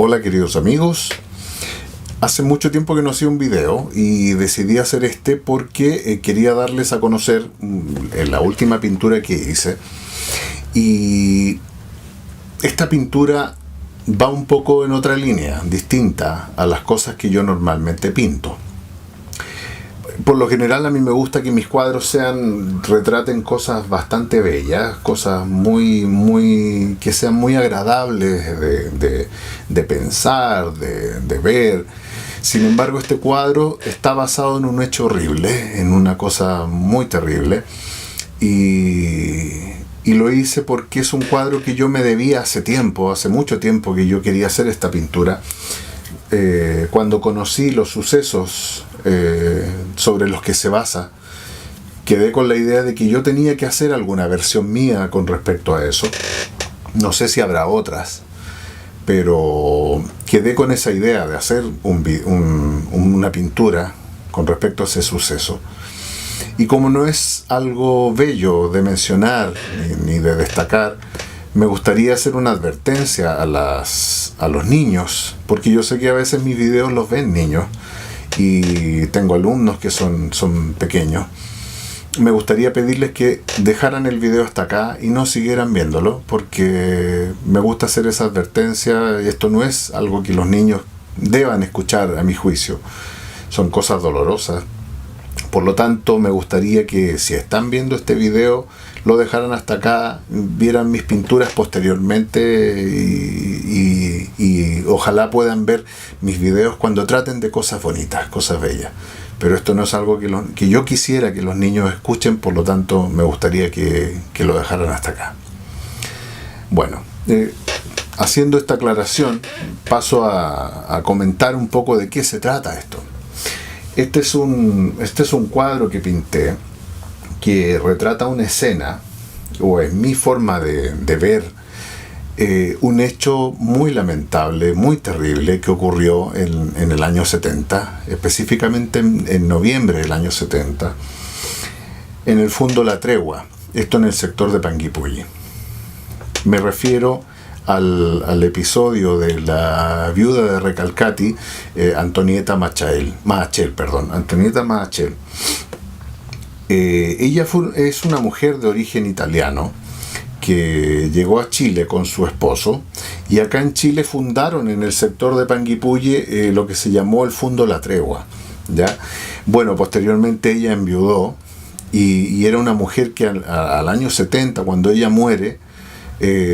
Hola queridos amigos, hace mucho tiempo que no hacía un video y decidí hacer este porque quería darles a conocer la última pintura que hice. Y esta pintura va un poco en otra línea, distinta a las cosas que yo normalmente pinto. Por lo general a mí me gusta que mis cuadros retraten cosas bastante bellas, cosas que sean muy agradables de pensar, de ver. Sin embargo, este cuadro está basado en un hecho horrible, en una cosa muy terrible, y lo hice porque es un cuadro que yo me debía hace mucho tiempo que yo quería hacer esta pintura. Cuando conocí los sucesos sobre los que se basa, quedé con la idea de que yo tenía que hacer alguna versión mía con respecto a eso. No sé si habrá otras, pero quedé con esa idea de hacer una pintura con respecto a ese suceso. Y como no es algo bello de mencionar ni de destacar, me gustaría hacer una advertencia a los niños, porque yo sé que a veces mis videos los ven niños y tengo alumnos que son pequeños. Me gustaría pedirles que dejaran el video hasta acá y no siguieran viéndolo, porque me gusta hacer esa advertencia. Esto no es algo que los niños deban escuchar, a mi juicio. Son cosas dolorosas. Por lo tanto, me gustaría que si están viendo este video, lo dejaran hasta acá, vieran mis pinturas posteriormente y ojalá puedan ver mis videos cuando traten de cosas bonitas, cosas bellas. Pero esto no es algo que yo quisiera que los niños escuchen, por lo tanto me gustaría que lo dejaran hasta acá. Bueno, haciendo esta aclaración, paso a comentar un poco de qué se trata esto. Este es un cuadro que pinté que retrata una escena, o es mi forma de ver un hecho muy lamentable, muy terrible, que ocurrió en el año 70, específicamente en noviembre del año 70, en el Fundo La Tregua, esto en el sector de Panguipulli. Me refiero al episodio de la viuda de Recalcati, Antonieta Machel. Ella es una mujer de origen italiano que llegó a Chile con su esposo, y acá en Chile fundaron en el sector de Panguipulli lo que se llamó el Fundo La Tregua, ¿ya? Bueno, posteriormente ella enviudó y era una mujer que al año 70, cuando ella muere,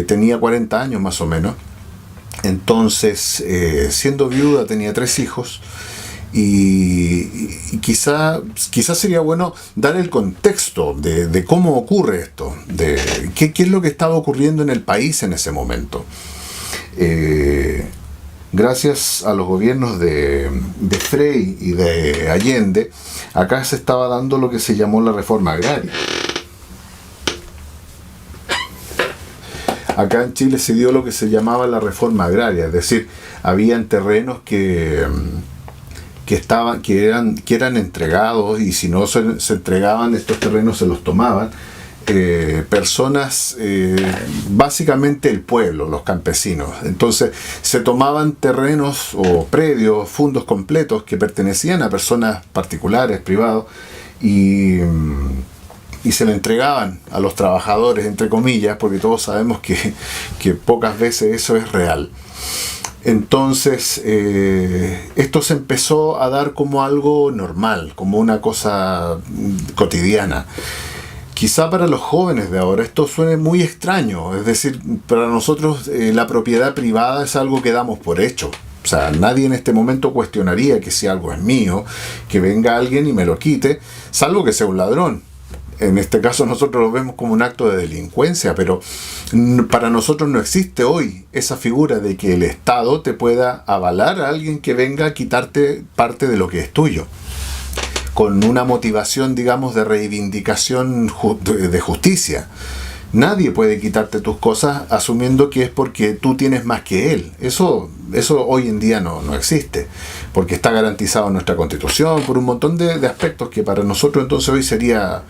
tenía 40 años más o menos. Entonces, siendo viuda, tenía 3 hijos. Y quizá sería bueno dar el contexto de cómo ocurre esto, de qué es lo que estaba ocurriendo en el país en ese momento. Gracias a los gobiernos de Frei y de Allende, acá se estaba dando lo que se llamó la reforma agraria. Acá en Chile se dio lo que se llamaba la reforma agraria, es decir, habían terrenos que eran entregados, y si no se entregaban estos terrenos, se los tomaban personas, básicamente el pueblo, los campesinos. Entonces se tomaban terrenos o predios, fundos completos que pertenecían a personas particulares, privados, y se le entregaban a los trabajadores, entre comillas, porque todos sabemos que pocas veces eso es real. Entonces, esto se empezó a dar como algo normal, como una cosa cotidiana. Quizá para los jóvenes de ahora esto suene muy extraño, es decir, para nosotros la propiedad privada es algo que damos por hecho. O sea, nadie en este momento cuestionaría que si algo es mío, que venga alguien y me lo quite, salvo que sea un ladrón. En este caso nosotros lo vemos como un acto de delincuencia, pero para nosotros no existe hoy esa figura de que el Estado te pueda avalar a alguien que venga a quitarte parte de lo que es tuyo, con una motivación, digamos, de reivindicación de justicia. Nadie puede quitarte tus cosas asumiendo que es porque tú tienes más que él. Eso hoy en día no existe, porque está garantizado en nuestra Constitución por un montón de aspectos que para nosotros entonces hoy sería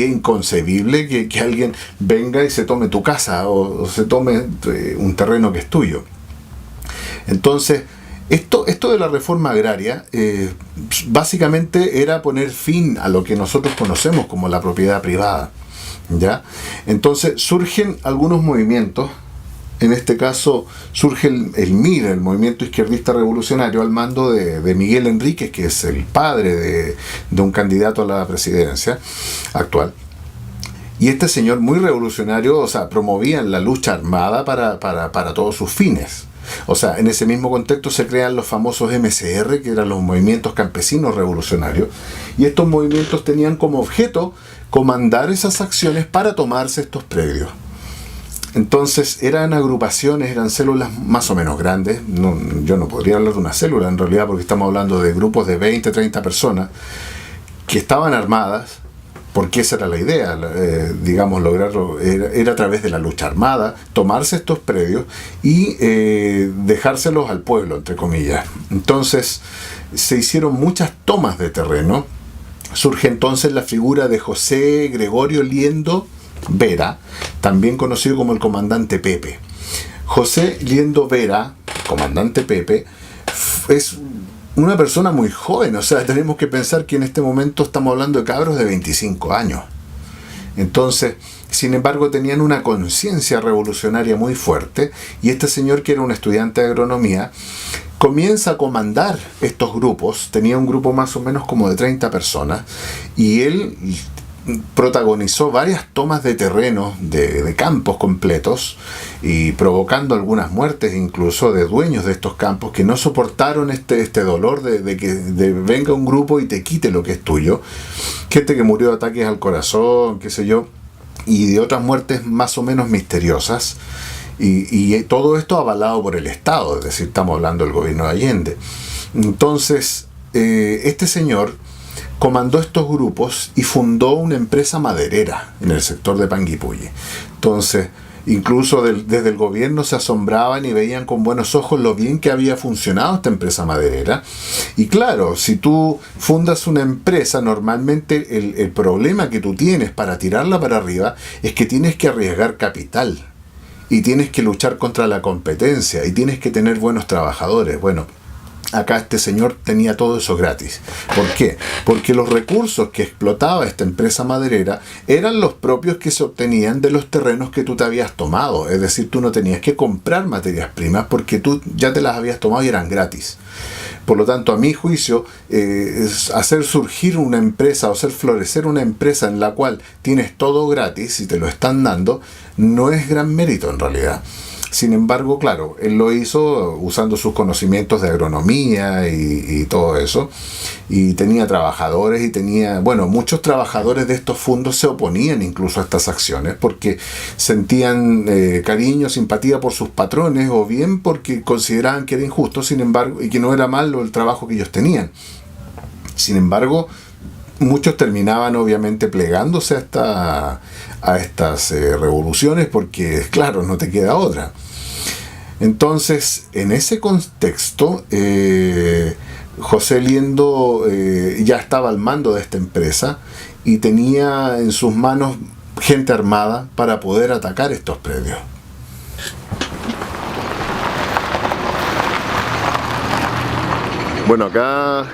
inconcebible que alguien venga y se tome tu casa o se tome un terreno que es tuyo. Entonces, esto de la reforma agraria básicamente era poner fin a lo que nosotros conocemos como la propiedad privada, ¿ya? Entonces surgen algunos movimientos. En este caso surge el MIR, el Movimiento Izquierdista Revolucionario, al mando de Miguel Enríquez, que es el padre de un candidato a la presidencia actual. Y este señor, muy revolucionario, o sea, promovía la lucha armada para todos sus fines. O sea, en ese mismo contexto se crean los famosos MCR, que eran los movimientos campesinos revolucionarios, y estos movimientos tenían como objeto comandar esas acciones para tomarse estos predios. Entonces eran agrupaciones, eran células más o menos grandes. Yo no podría hablar de una célula en realidad, porque estamos hablando de grupos de 20, 30 personas que estaban armadas, porque esa era la idea, digamos, lograrlo, era a través de la lucha armada, tomarse estos predios y dejárselos al pueblo, entre comillas. Entonces se hicieron muchas tomas de terreno. Surge entonces la figura de José Gregorio Liendo Vera, también conocido como el comandante Pepe. José Liendo Vera, comandante Pepe, es una persona muy joven. O sea, tenemos que pensar que en este momento estamos hablando de cabros de 25 años. Entonces, sin embargo, tenían una conciencia revolucionaria muy fuerte, y este señor, que era un estudiante de agronomía, comienza a comandar estos grupos. Tenía un grupo más o menos como de 30 personas, y él protagonizó varias tomas de terreno, de campos completos, y provocando algunas muertes incluso de dueños de estos campos que no soportaron este dolor de que venga un grupo y te quite lo que es tuyo. Gente que murió de ataques al corazón, qué sé yo, y de otras muertes más o menos misteriosas, y todo esto avalado por el Estado, es decir, estamos hablando del gobierno de Allende. Entonces este señor comandó estos grupos y fundó una empresa maderera en el sector de Panguipulli. Entonces, incluso desde el gobierno se asombraban y veían con buenos ojos lo bien que había funcionado esta empresa maderera. Y claro, si tú fundas una empresa, normalmente el problema que tú tienes para tirarla para arriba es que tienes que arriesgar capital, y tienes que luchar contra la competencia, y tienes que tener buenos trabajadores. Bueno, acá este señor tenía todo eso gratis. ¿Por qué? Porque los recursos que explotaba esta empresa maderera eran los propios que se obtenían de los terrenos que tú te habías tomado. Es decir, tú no tenías que comprar materias primas porque tú ya te las habías tomado y eran gratis. Por lo tanto, a mi juicio, hacer surgir una empresa o hacer florecer una empresa en la cual tienes todo gratis y te lo están dando, no es gran mérito en realidad. Sin embargo, claro, él lo hizo usando sus conocimientos de agronomía y todo eso, y tenía trabajadores, y tenía, bueno, muchos trabajadores de estos fondos se oponían incluso a estas acciones porque sentían cariño, simpatía por sus patrones, o bien porque consideraban que era injusto, sin embargo, y que no era malo el trabajo que ellos tenían. Sin embargo, muchos terminaban obviamente plegándose a estas revoluciones porque, claro, no te queda otra. Entonces, en ese contexto, José Liendo ya estaba al mando de esta empresa y tenía en sus manos gente armada para poder atacar estos predios. Bueno, acá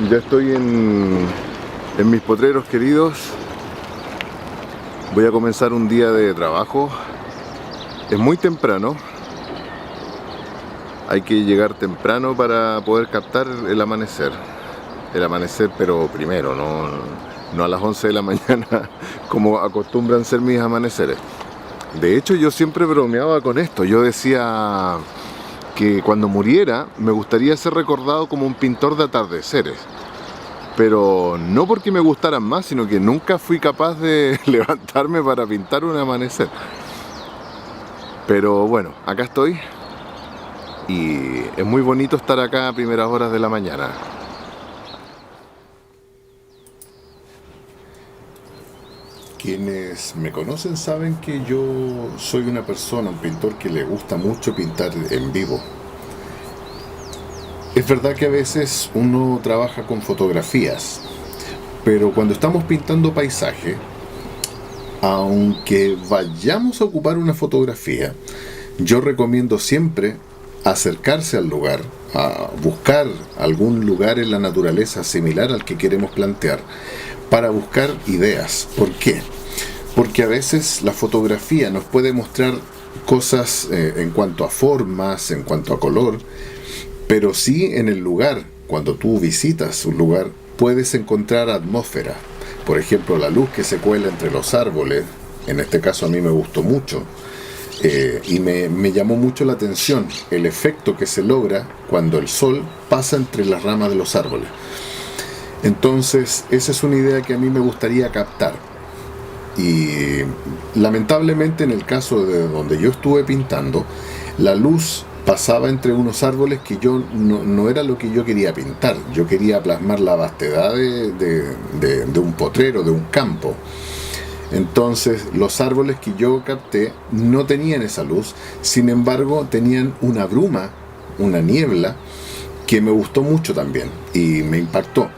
ya estoy en mis potreros queridos. Voy a comenzar un día de trabajo. Es muy temprano. Hay que llegar temprano para poder captar el amanecer. El amanecer, pero primero, no a las 11 de la mañana como acostumbran ser mis amaneceres. De hecho, yo siempre bromeaba con esto. Yo decía que cuando muriera me gustaría ser recordado como un pintor de atardeceres. Pero no porque me gustaran más, sino que nunca fui capaz de levantarme para pintar un amanecer. Pero bueno, acá estoy. Y es muy bonito estar acá a primeras horas de la mañana. Quienes me conocen saben que yo soy una persona, un pintor que le gusta mucho pintar en vivo. Es verdad que a veces uno trabaja con fotografías, pero cuando estamos pintando paisaje, aunque vayamos a ocupar una fotografía, yo recomiendo siempre acercarse al lugar, a buscar algún lugar en la naturaleza similar al que queremos plantear, para buscar ideas. ¿Por qué? Porque a veces la fotografía nos puede mostrar cosas en cuanto a formas, en cuanto a color, pero sí en el lugar, cuando tú visitas un lugar, puedes encontrar atmósfera. Por ejemplo, la luz que se cuela entre los árboles, en este caso a mí me gustó mucho, y me llamó mucho la atención el efecto que se logra cuando el sol pasa entre las ramas de los árboles. Entonces, esa es una idea que a mí me gustaría captar. Y lamentablemente en el caso de donde yo estuve pintando, la luz pasaba entre unos árboles que yo no era lo que yo quería pintar. Yo quería plasmar la vastedad de un potrero, de un campo. Entonces los árboles que yo capté no tenían esa luz, sin embargo tenían una bruma, una niebla, que me gustó mucho también y me impactó.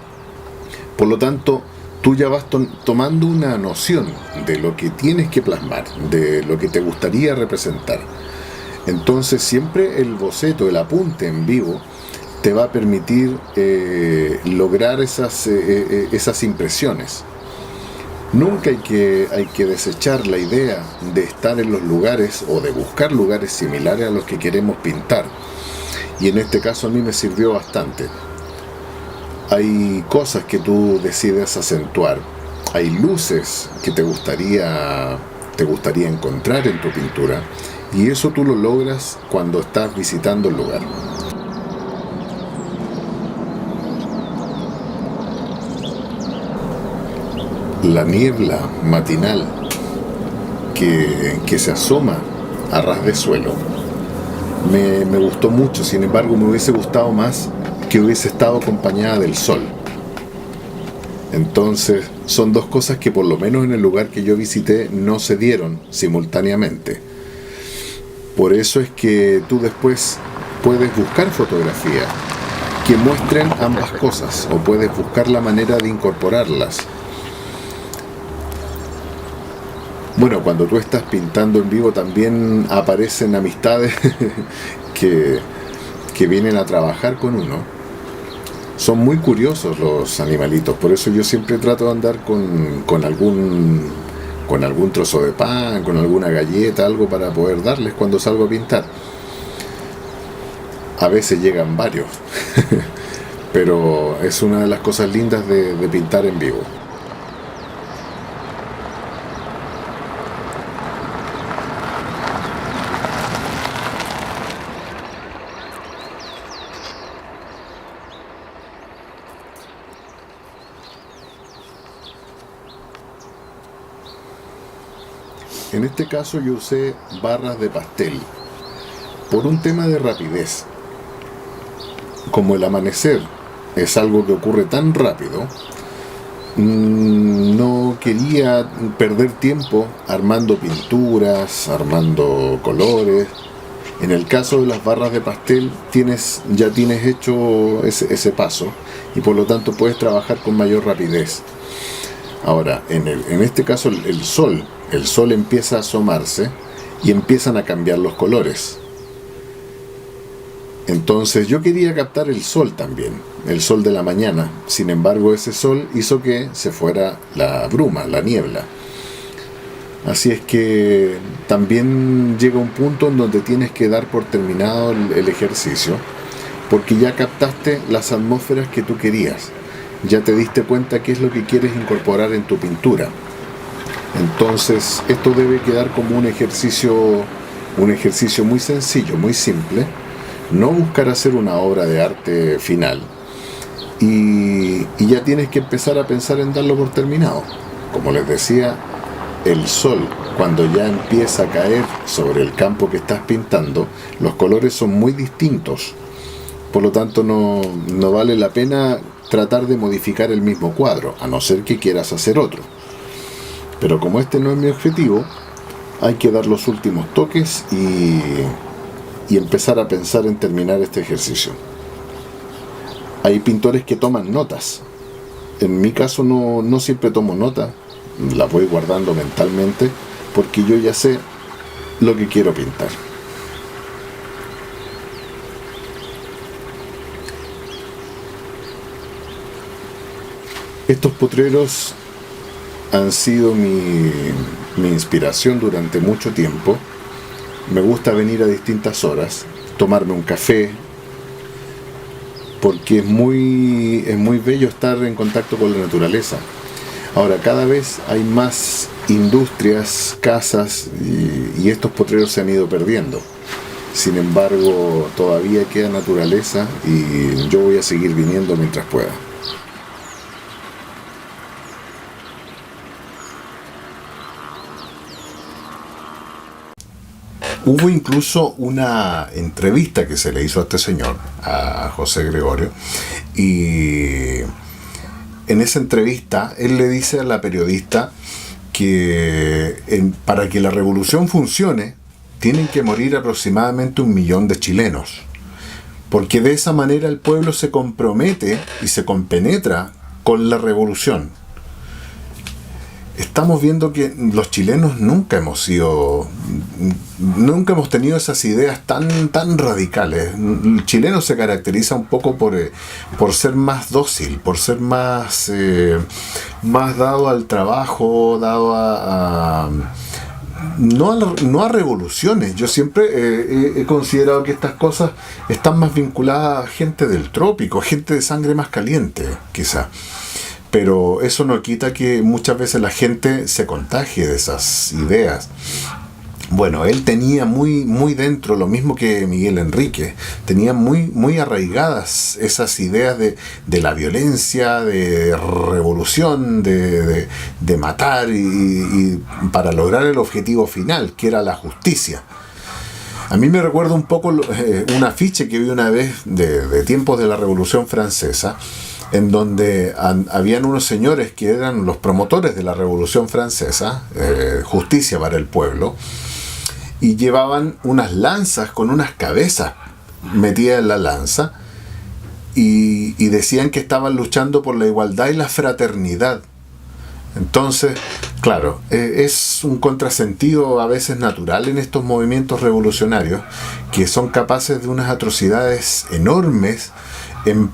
Por lo tanto, tú ya vas tomando una noción de lo que tienes que plasmar, de lo que te gustaría representar. Entonces siempre el boceto, el apunte en vivo, te va a permitir lograr esas impresiones. Nunca hay que desechar la idea de estar en los lugares o de buscar lugares similares a los que queremos pintar. Y en este caso a mí me sirvió bastante. Hay cosas que tú decides acentuar, hay luces que te gustaría encontrar en tu pintura, y eso tú lo logras cuando estás visitando el lugar. La niebla matinal que se asoma a ras de suelo me gustó mucho. Sin embargo, me hubiese gustado más que hubiese estado acompañada del sol. Entonces son dos cosas que por lo menos en el lugar que yo visité no se dieron simultáneamente. Por eso es que tú después puedes buscar fotografías que muestren ambas cosas, o puedes buscar la manera de incorporarlas. Bueno, cuando tú estás pintando en vivo también aparecen amistades que vienen a trabajar con uno. Son muy curiosos los animalitos, por eso yo siempre trato de andar con algún trozo de pan, con alguna galleta, algo para poder darles cuando salgo a pintar. A veces llegan varios, pero es una de las cosas lindas de pintar en vivo. En este caso yo usé barras de pastel por un tema de rapidez. Como el amanecer es algo que ocurre tan rápido, no quería perder tiempo armando pinturas, armando colores. En el caso de las barras de pastel ya tienes hecho ese paso, y por lo tanto puedes trabajar con mayor rapidez. Ahora, en este caso el sol empieza a asomarse y empiezan a cambiar los colores. Entonces yo quería captar el sol también, el sol de la mañana. Sin embargo, ese sol hizo que se fuera la bruma, la niebla. Así es que también llega un punto en donde tienes que dar por terminado el ejercicio, porque ya captaste las atmósferas que tú querías. Ya te diste cuenta qué es lo que quieres incorporar en tu pintura. Entonces esto debe quedar como un ejercicio muy sencillo, muy simple. No buscar hacer una obra de arte final, y ya tienes que empezar a pensar en darlo por terminado. Como les decía, el sol, cuando ya empieza a caer sobre el campo que estás pintando, los colores son muy distintos. Por lo tanto no vale la pena tratar de modificar el mismo cuadro, a no ser que quieras hacer otro. Pero como este no es mi objetivo, hay que dar los últimos toques y empezar a pensar en terminar este ejercicio. Hay pintores que toman notas. En mi caso no siempre tomo nota, la voy guardando mentalmente, porque yo ya sé lo que quiero pintar. Estos potreros han sido mi inspiración durante mucho tiempo. Me gusta venir a distintas horas, tomarme un café, porque es muy bello estar en contacto con la naturaleza. Ahora, cada vez hay más industrias, casas, y estos potreros se han ido perdiendo. Sin embargo, todavía queda naturaleza y yo voy a seguir viniendo mientras pueda. Hubo incluso una entrevista que se le hizo a este señor, a José Gregorio, y en esa entrevista él le dice a la periodista que para que la revolución funcione tienen que morir aproximadamente 1 millón de chilenos, porque de esa manera el pueblo se compromete y se compenetra con la revolución. Estamos viendo que los chilenos nunca hemos tenido esas ideas tan radicales. El chileno se caracteriza un poco por ser más dócil, por ser más dado al trabajo, dado no a revoluciones. Yo siempre he considerado que estas cosas están más vinculadas a gente del trópico, gente de sangre más caliente, quizá. Pero eso no quita que muchas veces la gente se contagie de esas ideas. Bueno, él tenía muy dentro, lo mismo que Miguel Enrique, tenía muy arraigadas esas ideas de la violencia, de revolución, de matar y para lograr el objetivo final, que era la justicia. A mí me recuerda un poco un afiche que vi una vez de tiempos de la Revolución Francesa, en donde habían unos señores que eran los promotores de la Revolución Francesa, justicia para el pueblo, y llevaban unas lanzas con unas cabezas metidas en la lanza, y decían que estaban luchando por la igualdad y la fraternidad. Entonces, claro, es un contrasentido a veces natural en estos movimientos revolucionarios, que son capaces de unas atrocidades enormes en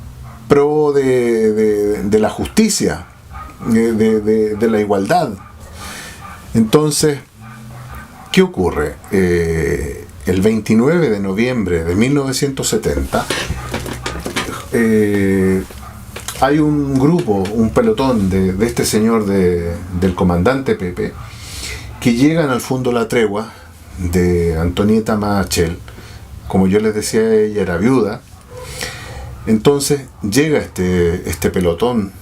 pro de la justicia, de la igualdad. Entonces, ¿qué ocurre? El 29 de noviembre de 1970 hay un grupo, un pelotón de este señor del comandante Pepe, que llegan al Fondo La Tregua de Antonieta Machel. Como yo les decía, ella era viuda. Entonces llega este pelotón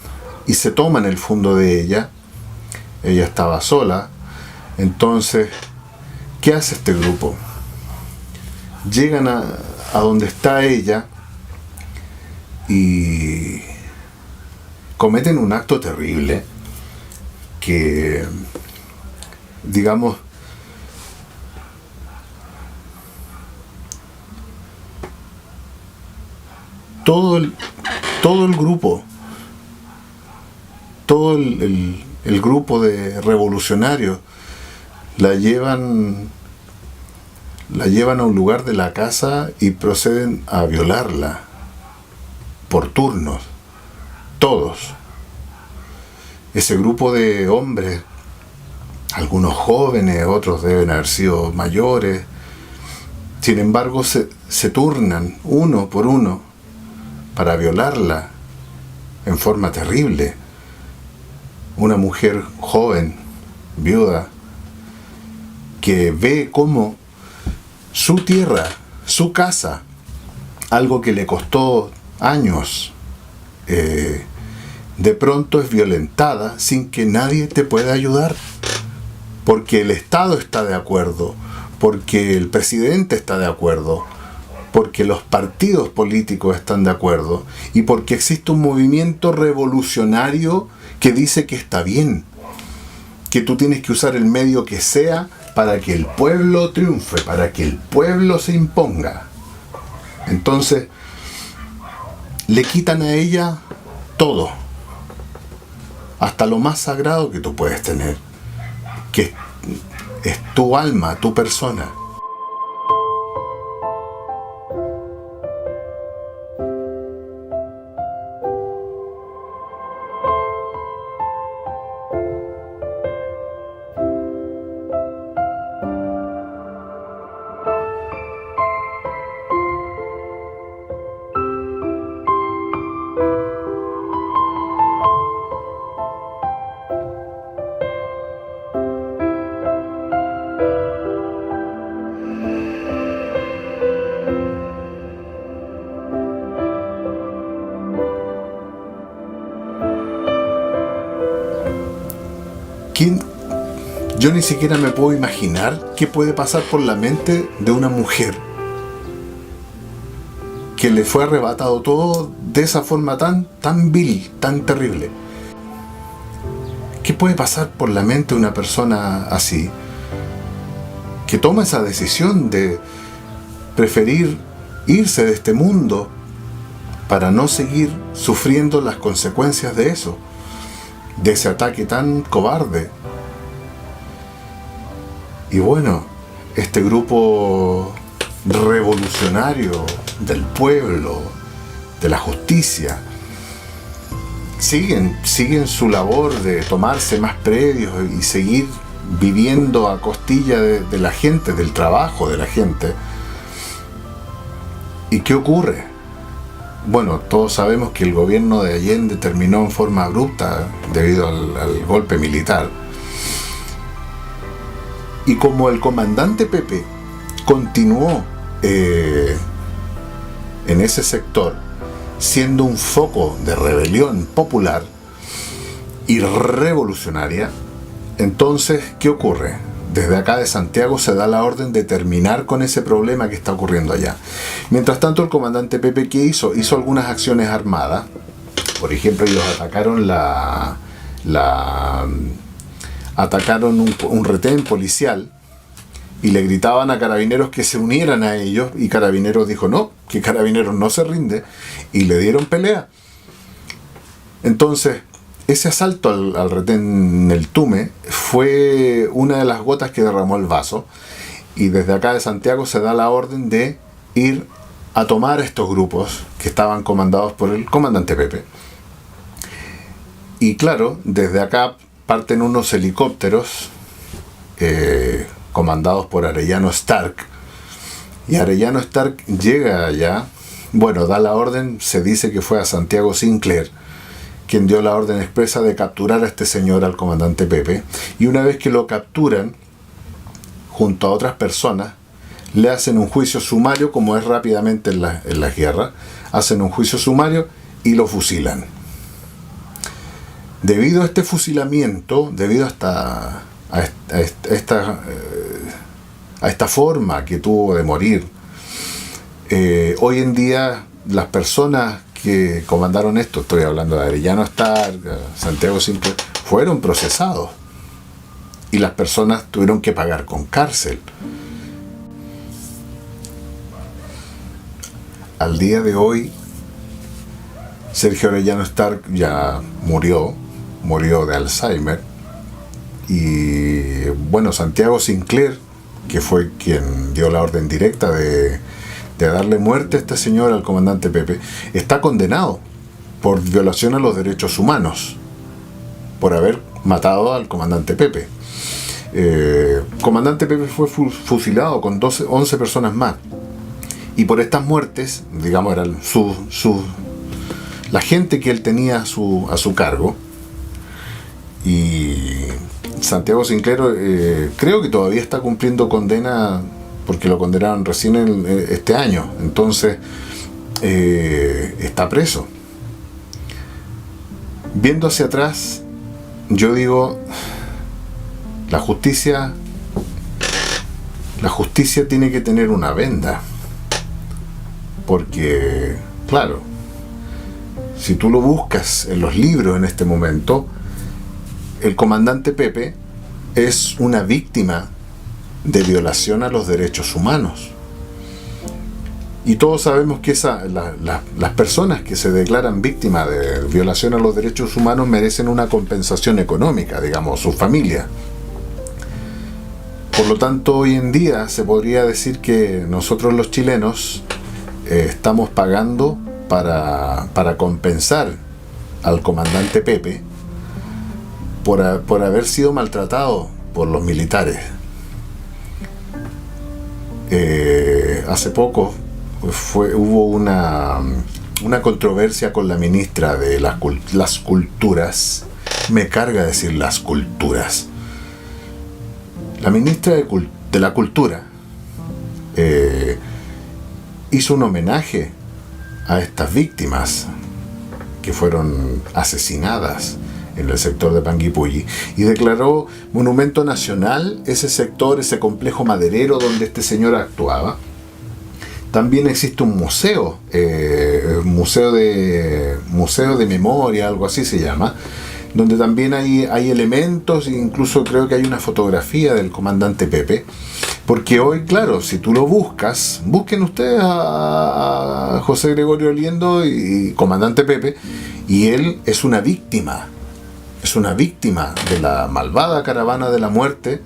y se toman el fondo de ella. Ella estaba sola. Entonces, ¿qué hace este grupo? Llegan a donde está ella y cometen un acto terrible que, digamos, todo el grupo, todo el grupo de revolucionarios la llevan a un lugar de la casa y proceden a violarla por turnos, todos. Ese grupo de hombres, algunos jóvenes, otros deben haber sido mayores, sin embargo se turnan uno por uno para violarla en forma terrible. Una mujer joven, viuda, que ve cómo su tierra, su casa, algo que le costó años, de pronto es violentada sin que nadie te pueda ayudar, porque el Estado está de acuerdo, porque el presidente está de acuerdo, porque los partidos políticos están de acuerdo y porque existe un movimiento revolucionario que dice que está bien, que tú tienes que usar el medio que sea para que el pueblo triunfe, para que el pueblo se imponga. Entonces, le quitan a ella todo, hasta lo más sagrado que tú puedes tener, que es tu alma, tu persona. Yo ni siquiera me puedo imaginar qué puede pasar por la mente de una mujer que le fue arrebatado todo de esa forma tan vil, tan terrible. ¿Qué puede pasar por la mente de una persona así, que toma esa decisión de preferir irse de este mundo para no seguir sufriendo las consecuencias de eso, de ese ataque tan cobarde? Y bueno, este grupo revolucionario del pueblo, de la justicia, siguen su labor de tomarse más predios y seguir viviendo a costilla de la gente, del trabajo de la gente. ¿Y qué ocurre? Bueno, todos sabemos que el gobierno de Allende terminó en forma abrupta debido al golpe militar. Y como el comandante Pepe continuó en ese sector, siendo un foco de rebelión popular y revolucionaria, entonces, ¿qué ocurre? Desde acá de Santiago se da la orden de terminar con ese problema que está ocurriendo allá. Mientras tanto, el comandante Pepe, ¿qué hizo? Hizo algunas acciones armadas. Por ejemplo, ellos atacaron atacaron un retén policial y le gritaban a Carabineros que se unieran a ellos, y Carabineros dijo no, que Carabineros no se rinde, y le dieron pelea. Entonces, ese asalto al retén El Tume fue una de las gotas que derramó el vaso, y desde acá de Santiago se da la orden de ir a tomar estos grupos que estaban comandados por el comandante Pepe. Y claro, desde acá parten unos helicópteros comandados por Arellano Stark, y Arellano Stark llega allá, bueno, da la orden, se dice que fue a Santiago Sinclair quien dio la orden expresa de capturar a este señor, al comandante Pepe, y una vez que lo capturan, junto a otras personas, le hacen un juicio sumario, como es rápidamente en las guerras, hacen un juicio sumario y lo fusilan. Debido a este fusilamiento, debido a esta forma que tuvo de morir, hoy en día las personas que comandaron esto, estoy hablando de Arellano Stark, Santiago Sinclair, fueron procesados y las personas tuvieron que pagar con cárcel. Al día de hoy, Sergio Arellano Stark ya murió de Alzheimer, y bueno, Santiago Sinclair, que fue quien dio la orden directa de darle muerte a este señor, al comandante Pepe, está condenado por violación a los derechos humanos, por haber matado al comandante Pepe. Comandante Pepe fue fusilado con 11 personas más, y por estas muertes, digamos, eran la gente que él tenía a su cargo. Y Santiago Sinclair creo que todavía está cumpliendo condena, porque lo condenaron recién este año, entonces está preso. Viendo hacia atrás, yo digo, la justicia tiene que tener una venda, porque claro, si tú lo buscas en los libros en este momento, el comandante Pepe es una víctima de violación a los derechos humanos. Y todos sabemos que las personas que se declaran víctimas de violación a los derechos humanos merecen una compensación económica, digamos, su familia. Por lo tanto, hoy en día se podría decir que nosotros los chilenos estamos pagando para compensar al comandante Pepe por haber sido maltratado por los militares. Hace poco hubo una controversia con la ministra de las culturas. Me carga decir las culturas. La ministra de la cultura hizo un homenaje a estas víctimas que fueron asesinadas en el sector de Panguipulli, y declaró monumento nacional ese sector, ese complejo maderero donde este señor actuaba. También existe un museo, museo de memoria, algo así se llama, donde también hay elementos, incluso creo que hay una fotografía del comandante Pepe, porque hoy, claro, si tú lo busquen ustedes a José Gregorio Oliendo y comandante Pepe, y él es una víctima de la malvada caravana de la muerte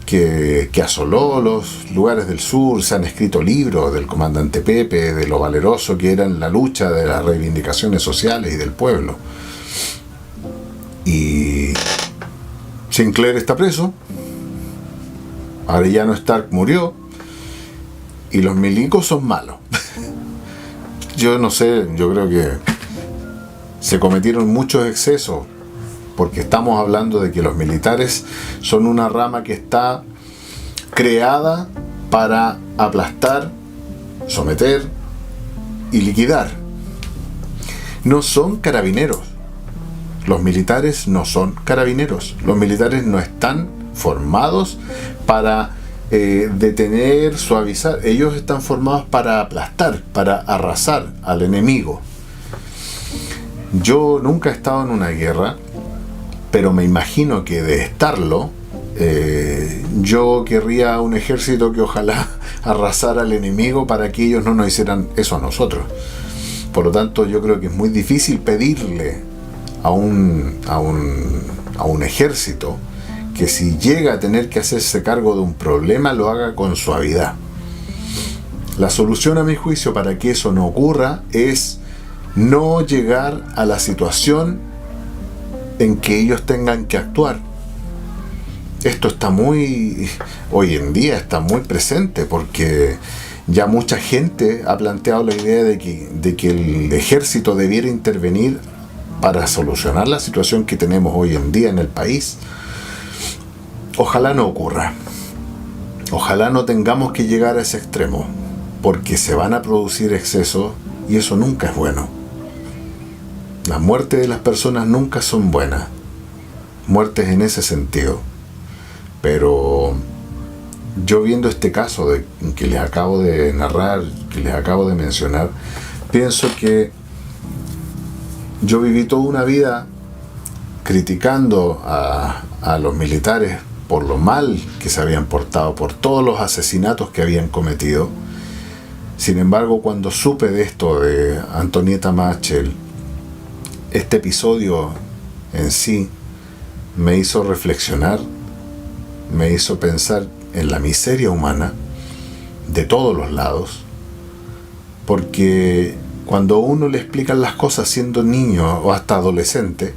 que asoló los lugares del sur. Se han escrito libros del comandante Pepe, de lo valeroso que era en la lucha de las reivindicaciones sociales y del pueblo. Y Sinclair está preso, Arellano Stark murió, y los milicos son malos. Yo no sé, yo creo que se cometieron muchos excesos, porque estamos hablando de que los militares son una rama que está creada para aplastar, someter y liquidar. No son carabineros. Los militares no son carabineros. Los militares no están formados para detener, suavizar. Ellos están formados para aplastar, para arrasar al enemigo. Yo nunca he estado en una guerra, pero me imagino que de estarlo, yo querría un ejército que ojalá arrasara al enemigo para que ellos no nos hicieran eso a nosotros. Por lo tanto, yo creo que es muy difícil pedirle a un ejército que si llega a tener que hacerse cargo de un problema, lo haga con suavidad. La solución, a mi juicio, para que eso no ocurra es no llegar a la situación en que ellos tengan que actuar. Esto está hoy en día está muy presente, porque ya mucha gente ha planteado la idea de que el ejército debiera intervenir para solucionar la situación que tenemos hoy en día en el país. Ojalá no ocurra. Ojalá no tengamos que llegar a ese extremo, porque se van a producir excesos y eso nunca es bueno. Las muertes de las personas nunca son buenas, muertes en ese sentido. Pero yo, viendo este caso que les acabo de narrar, que les acabo de mencionar, pienso que yo viví toda una vida criticando a los militares por lo mal que se habían portado, por todos los asesinatos que habían cometido. Sin embargo, cuando supe de esto de Antonieta Machel, este episodio en sí me hizo reflexionar, me hizo pensar en la miseria humana de todos los lados, porque cuando uno le explican las cosas siendo niño o hasta adolescente,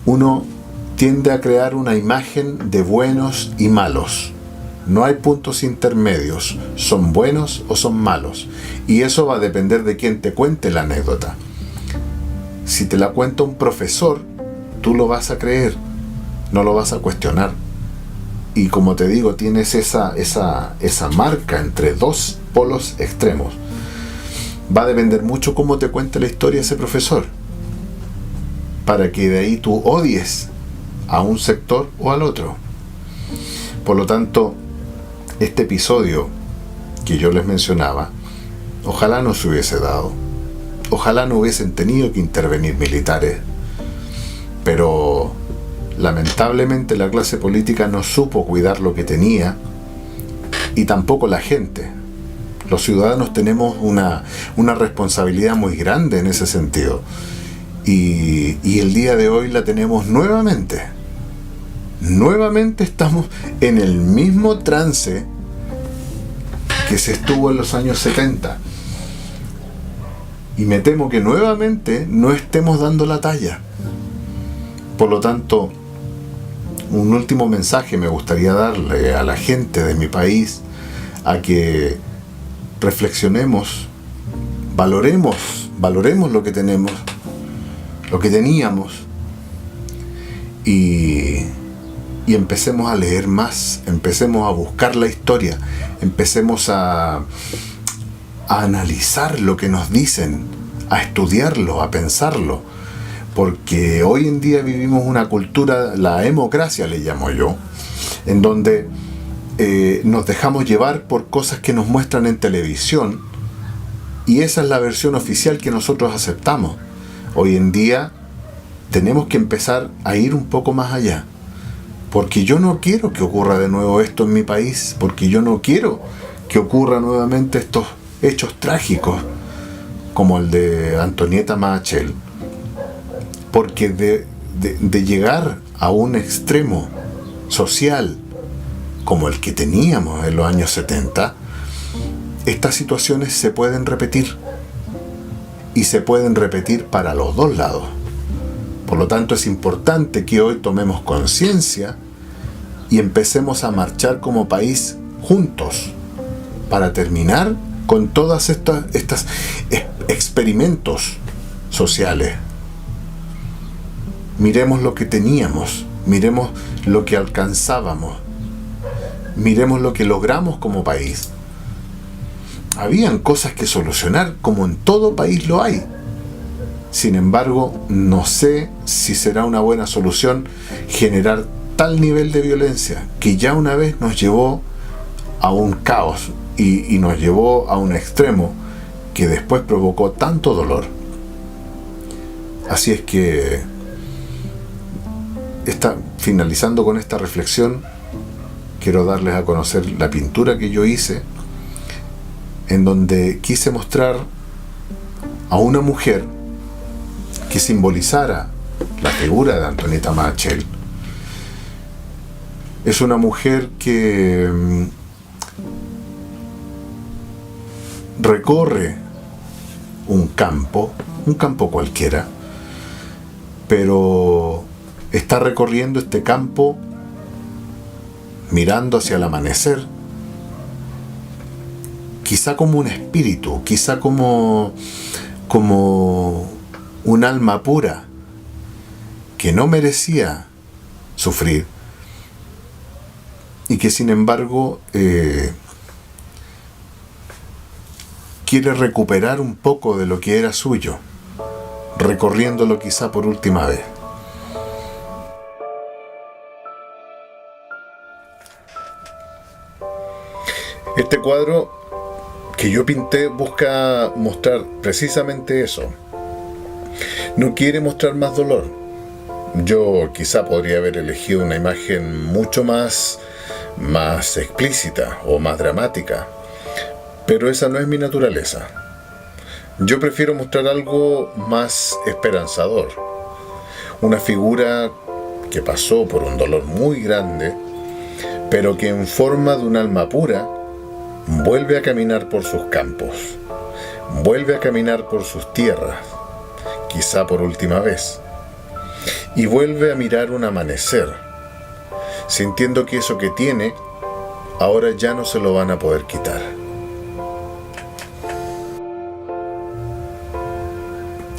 uno tiende a crear una imagen de buenos y malos. No hay puntos intermedios, son buenos o son malos, y eso va a depender de quién te cuente la anécdota. Si te la cuenta un profesor, tú lo vas a creer, no lo vas a cuestionar. Y como te digo, tienes esa marca entre dos polos extremos. Va a depender mucho cómo te cuente la historia ese profesor, para que de ahí tú odies a un sector o al otro. Por lo tanto, este episodio que yo les mencionaba, ojalá no se hubiese dado. Ojalá no hubiesen tenido que intervenir militares. Pero lamentablemente la clase política no supo cuidar lo que tenía, y tampoco la gente. Los ciudadanos tenemos una responsabilidad muy grande en ese sentido. Y el día de hoy la tenemos nuevamente. Nuevamente estamos en el mismo trance que se estuvo en los años 70. Y me temo que nuevamente no estemos dando la talla. Por lo tanto, un último mensaje me gustaría darle a la gente de mi país, a que reflexionemos, valoremos lo que tenemos, lo que teníamos, y empecemos a leer más, empecemos a buscar la historia, empecemos a analizar lo que nos dicen, a estudiarlo, a pensarlo, porque hoy en día vivimos una cultura, la democracia le llamo yo, en donde nos dejamos llevar por cosas que nos muestran en televisión, y esa es la versión oficial que nosotros aceptamos. Hoy en día tenemos que empezar a ir un poco más allá, porque yo no quiero que ocurra de nuevo esto en mi país, porque yo no quiero que ocurra nuevamente estos hechos trágicos como el de Antonieta Machel, porque de llegar a un extremo social como el que teníamos en los años 70, estas situaciones se pueden repetir, y se pueden repetir para los dos lados. Por lo tanto, es importante que hoy tomemos conciencia y empecemos a marchar como país juntos para terminar con todas estas experimentos sociales. Miremos lo que teníamos, miremos lo que alcanzábamos, miremos lo que logramos como país. Habían cosas que solucionar, como en todo país lo hay. Sin embargo, no sé si será una buena solución generar tal nivel de violencia que ya una vez nos llevó a un caos y nos llevó a un extremo que después provocó tanto dolor. Así es que, finalizando con esta reflexión, quiero darles a conocer la pintura que yo hice, en donde quise mostrar a una mujer que simbolizara la figura de Antonieta Machel. Es una mujer que recorre un campo cualquiera, pero está recorriendo este campo mirando hacia el amanecer, quizá como un espíritu, quizá como un alma pura que no merecía sufrir y que sin embargo quiere recuperar un poco de lo que era suyo, recorriéndolo quizá por última vez. Este cuadro que yo pinté busca mostrar precisamente eso. No quiere mostrar más dolor. Yo quizá podría haber elegido una imagen mucho más explícita o más dramática, pero esa no es mi naturaleza. Yo prefiero mostrar algo más esperanzador. Una figura que pasó por un dolor muy grande, pero que en forma de un alma pura vuelve a caminar por sus campos, vuelve a caminar por sus tierras, quizá por última vez, y vuelve a mirar un amanecer, sintiendo que eso que tiene, ahora ya no se lo van a poder quitar.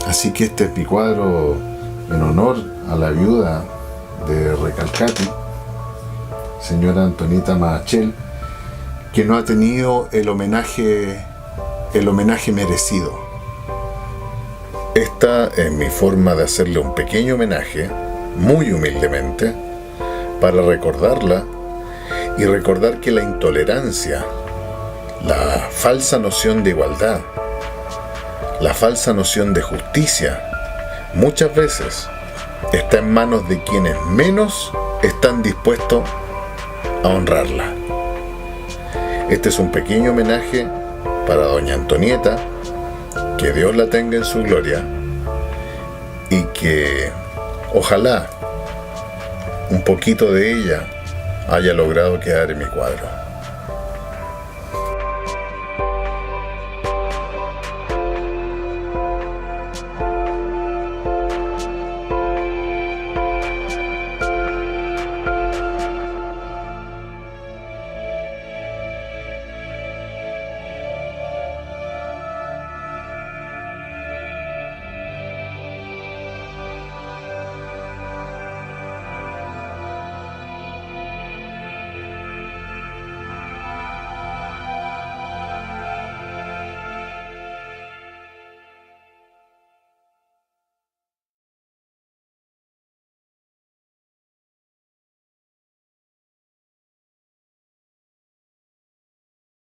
Así que este es mi cuadro en honor a la viuda de Recalcati, señora Antonieta Machel, que no ha tenido el homenaje merecido. Esta es mi forma de hacerle un pequeño homenaje, muy humildemente, para recordarla y recordar que la intolerancia, la falsa noción de igualdad, la falsa noción de justicia, muchas veces está en manos de quienes menos están dispuestos a honrarla. Este es un pequeño homenaje para doña Antonieta, que Dios la tenga en su gloria y que ojalá un poquito de ella haya logrado quedar en mi cuadro.